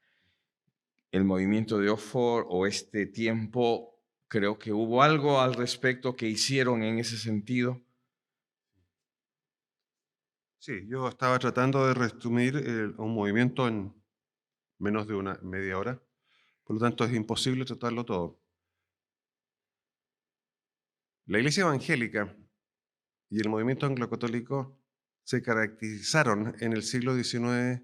El movimiento de Oxford o este tiempo, creo que hubo algo al respecto que hicieron en ese sentido. Sí, yo estaba tratando de resumir un movimiento en menos de una media hora. Por lo tanto, es imposible tratarlo todo. La Iglesia Evangélica y el movimiento anglo-católico se caracterizaron en el siglo XIX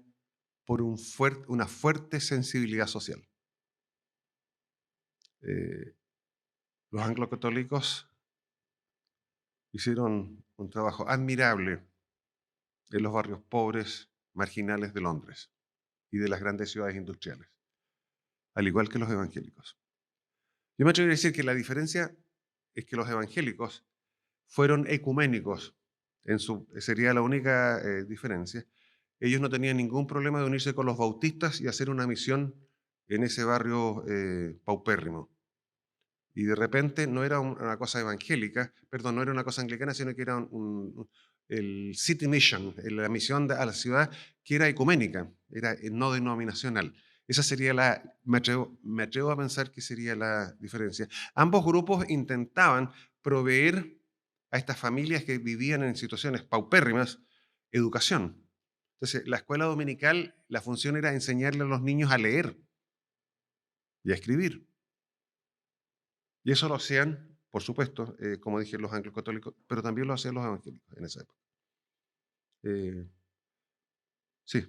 por una fuerte sensibilidad social. Eh, los anglo-católicos hicieron un trabajo admirable en los barrios pobres, marginales de Londres y de las grandes ciudades industriales, al igual que los evangélicos. Yo me atrevería a decir que la diferencia es que los evangélicos fueron ecuménicos, sería la única diferencia. Ellos no tenían ningún problema de unirse con los bautistas y hacer una misión en ese barrio paupérrimo. Y de repente no era una cosa evangélica, perdón, no era una cosa anglicana, sino que era el City Mission, la misión a la ciudad, que era ecuménica, era no denominacional. Esa sería me atrevo a pensar que sería la diferencia. Ambos grupos intentaban proveer a estas familias que vivían en situaciones paupérrimas educación. Entonces, la escuela dominical, la función era enseñarle a los niños a leer y a escribir. Y eso lo hacían, por supuesto, como dije, los anglo-católicos, pero también lo hacían los evangélicos en esa época. Eh, sí,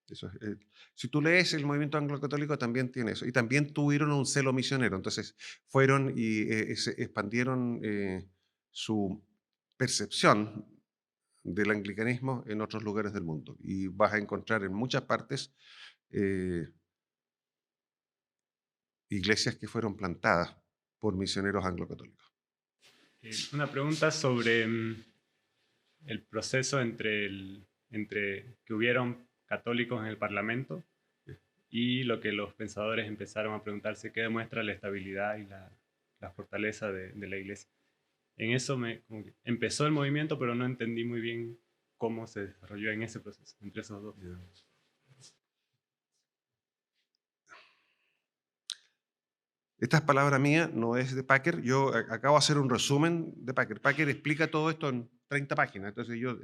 eso es. Si tú lees el movimiento anglo-católico, también tiene eso. Y también tuvieron un celo misionero. Entonces, fueron y se expandieron su percepción del anglicanismo en otros lugares del mundo. Y vas a encontrar en muchas partes eh, iglesias que fueron plantadas por misioneros anglo-católicos. Una pregunta sobre el proceso entre que hubieron católicos en el Parlamento y lo que los pensadores empezaron a preguntarse qué demuestra la estabilidad y la fortaleza de la iglesia. En eso como que empezó el movimiento, pero no entendí muy bien cómo se desarrolló en ese proceso, entre esos dos. Estas palabras mías no es de Packer. Yo acabo de hacer un resumen de Packer. Packer explica todo esto en 30 páginas. Entonces yo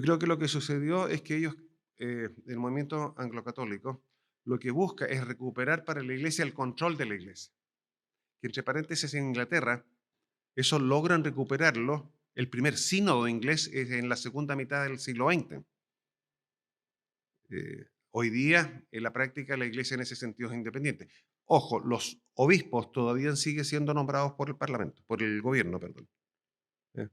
creo que lo que sucedió es que ellos, el movimiento anglo-católico, lo que busca es recuperar para la iglesia el control de la iglesia. Que entre paréntesis en Inglaterra, eso logran recuperarlo. El primer sínodo inglés es en la segunda mitad del siglo XX. Hoy día, en la práctica, la iglesia en ese sentido es independiente. Ojo, los obispos todavía siguen siendo nombrados por el Parlamento, por el gobierno, perdón. ¿eh?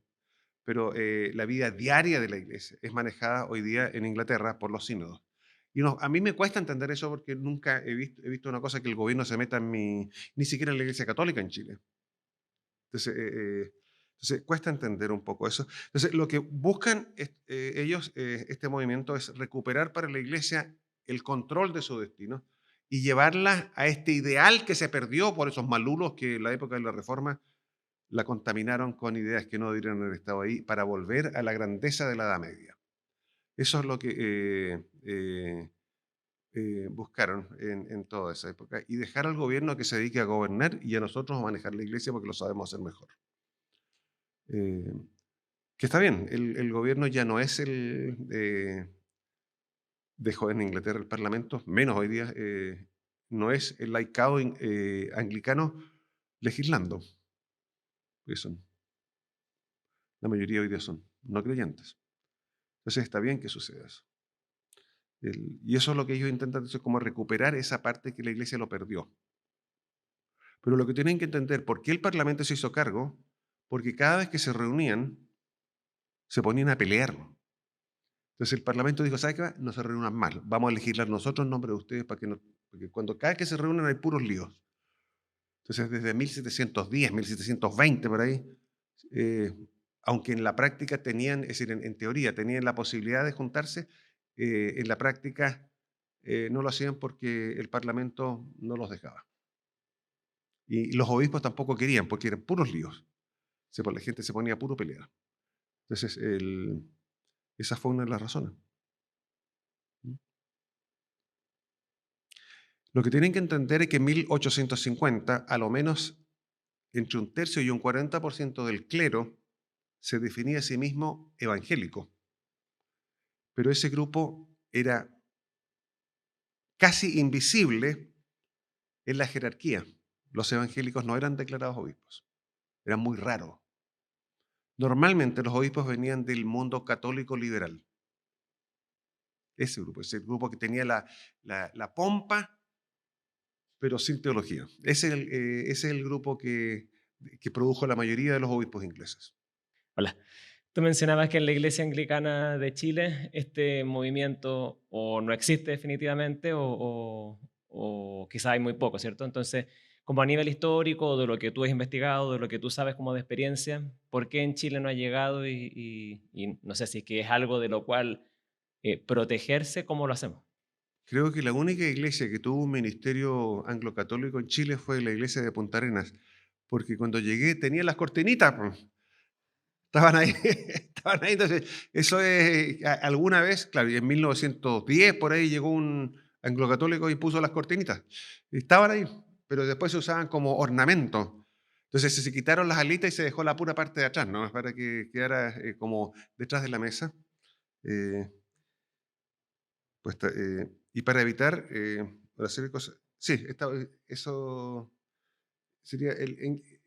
Pero la vida diaria de la iglesia es manejada hoy día en Inglaterra por los sínodos. Y a mí me cuesta entender eso porque nunca he visto una cosa que el gobierno se meta ni siquiera en la iglesia católica en Chile. Entonces, cuesta entender un poco eso. Entonces, lo que buscan ellos, este movimiento, es recuperar para la iglesia el control de su destino y llevarla a este ideal que se perdió por esos malulos que en la época de la Reforma la contaminaron con ideas que no deberían haber estado ahí para volver a la grandeza de la Edad Media. Eso es lo que buscaron en toda esa época y dejar al gobierno que se dedique a gobernar y a nosotros a manejar la iglesia porque lo sabemos hacer mejor. Eh, que está bien, el gobierno ya no es el... dejó en Inglaterra el Parlamento, menos hoy día, no es el laicado anglicano legislando, porque son, la mayoría hoy día son no creyentes. Entonces está bien que suceda eso. Y eso es lo que ellos intentan, entonces, como recuperar esa parte que la iglesia lo perdió. Pero lo que tienen que entender, ¿por qué el Parlamento se hizo cargo? Porque cada vez que se reunían, se ponían a pelear. Entonces el Parlamento dijo, ¿sabe qué? No se reúnan más, vamos a legislar nosotros en nombre de ustedes para que no, porque cuando cada vez que se reúnen hay puros líos. Entonces desde 1710, 1720 por ahí, eh, aunque en la práctica tenían, es decir, en teoría tenían la posibilidad de juntarse, en la práctica no lo hacían porque el Parlamento no los dejaba. Y los obispos tampoco querían porque eran puros líos. La gente se ponía a puro pelear. Entonces, esa fue una de las razones. Lo que tienen que entender es que en 1850, a lo menos entre un tercio y un 40% del clero se definía a sí mismo evangélico. Pero ese grupo era casi invisible en la jerarquía. Los evangélicos no eran declarados obispos. Eran muy raros. Normalmente los obispos venían del mundo católico liberal. Ese grupo que tenía la pompa, pero sin teología. Ese es el grupo que produjo la mayoría de los obispos ingleses. Hola. Tú mencionabas que en la Iglesia Anglicana de Chile este movimiento o no existe definitivamente o quizá hay muy poco, ¿cierto? Entonces, como a nivel histórico, de lo que tú has investigado, de lo que tú sabes como de experiencia, ¿por qué en Chile no ha llegado y no sé si es que es algo de lo cual protegerse, ¿cómo lo hacemos? Creo que la única iglesia que tuvo un ministerio anglo-católico en Chile fue la iglesia de Punta Arenas, porque cuando llegué tenía las cortinitas, pues. Estaban ahí, estaban ahí. Entonces, eso es, alguna vez, claro, y en 1910 por ahí llegó un anglo-católico y puso las cortinitas. Estaban ahí, pero después se usaban como ornamento. Entonces se quitaron las alitas y se dejó la pura parte de atrás, ¿no? Para que quedara como detrás de la mesa. Eh, y para evitar una serie de cosas. Sí, eso sería.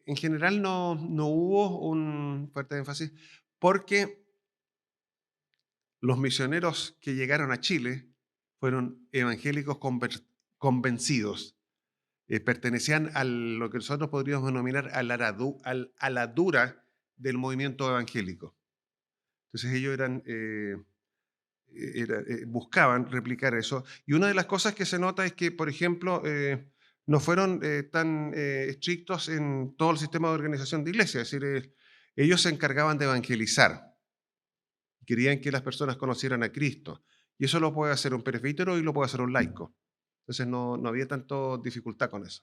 En general no hubo un fuerte énfasis porque los misioneros que llegaron a Chile fueron evangélicos convencidos. Pertenecían a lo que nosotros podríamos denominar a la dura del movimiento evangélico. Entonces ellos buscaban replicar eso. Y una de las cosas que se nota es que, por ejemplo, no fueron tan estrictos en todo el sistema de organización de iglesia. Es decir, ellos se encargaban de evangelizar. Querían que las personas conocieran a Cristo. Y eso lo puede hacer un presbítero y lo puede hacer un laico. Entonces no había tanto dificultad con eso.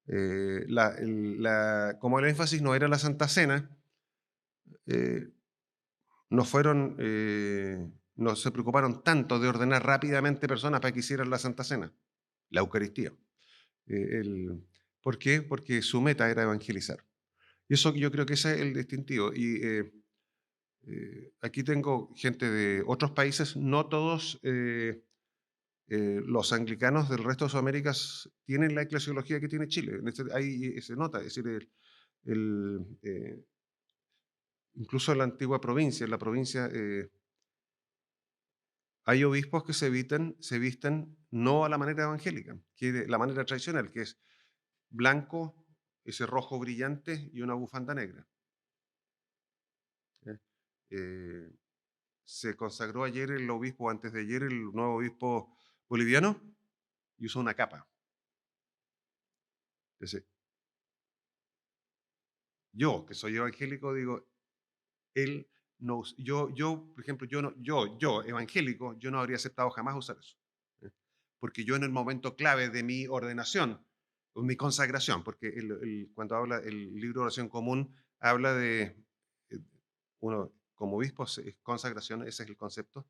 ¿Eh? Como el énfasis no era la Santa Cena, eh, no se preocuparon tanto de ordenar rápidamente personas para que hicieran la Santa Cena, la Eucaristía. ¿Por qué? Porque su meta era evangelizar. Y eso yo creo que ese es el distintivo. Y aquí tengo gente de otros países, no todos los anglicanos del resto de Sudamérica tienen la eclesiología que tiene Chile. Ahí se nota, es decir, incluso en la antigua provincia, en la provincia hay obispos que se visten no a la manera evangélica, que la manera tradicional, que es blanco, ese rojo brillante y una bufanda negra. ¿Eh? Eh, se consagró ayer el obispo, antes de ayer, el nuevo obispo boliviano, y usó una capa. Entonces, yo, que soy evangélico, digo, él no, por ejemplo, yo, evangélico, yo no habría aceptado jamás usar eso. ¿eh? Porque yo en el momento clave de mi ordenación, o mi consagración, porque cuando habla el libro de oración común, habla de, eh, uno, como obispo, es consagración, ese es el concepto.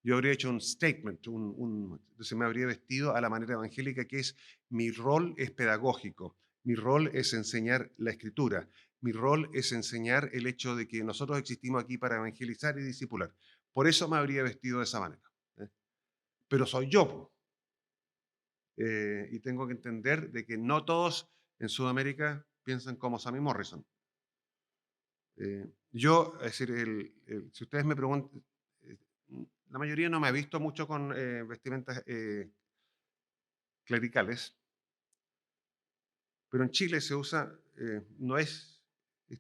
Yo habría hecho un statement, entonces me habría vestido a la manera evangélica, que es mi rol es pedagógico, mi rol es enseñar la escritura, mi rol es enseñar el hecho de que nosotros existimos aquí para evangelizar y discipular. Por eso me habría vestido de esa manera. ¿eh? Pero soy yo, po. Y tengo que entender de que no todos en Sudamérica piensan como Sammy Morrison. Es decir, si ustedes me preguntan, eh, la mayoría no me ha visto mucho con vestimentas clericales, pero en Chile se usa, no es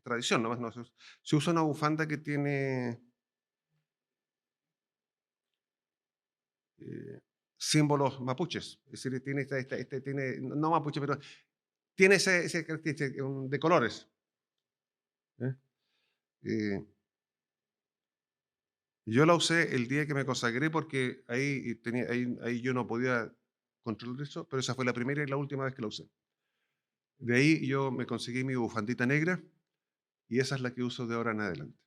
tradición, nomás no, se usa una bufanda que tiene símbolos mapuches, es decir, tiene, tiene no mapuche, pero tiene ese característica, de colores. ¿eh? Eh, Yo la usé el día que me consagré porque ahí yo no podía controlar eso, pero esa fue la primera y la última vez que la usé. De ahí yo me conseguí mi bufandita negra y esa es la que uso de ahora en adelante.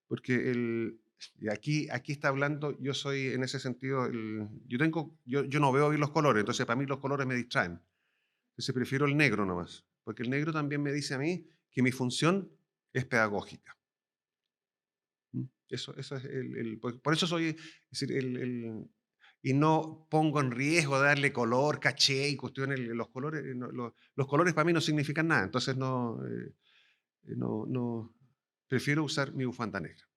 Porque y aquí está hablando, yo soy en ese sentido, yo no veo bien los colores, entonces para mí los colores me distraen. Entonces prefiero el negro nomás, porque el negro también me dice a mí que mi función es pedagógica. Eso es por eso soy, es decir, y no pongo en riesgo darle color, caché y cuestiones, los colores, los colores para mí no significan nada, entonces no, prefiero usar mi bufanda negra.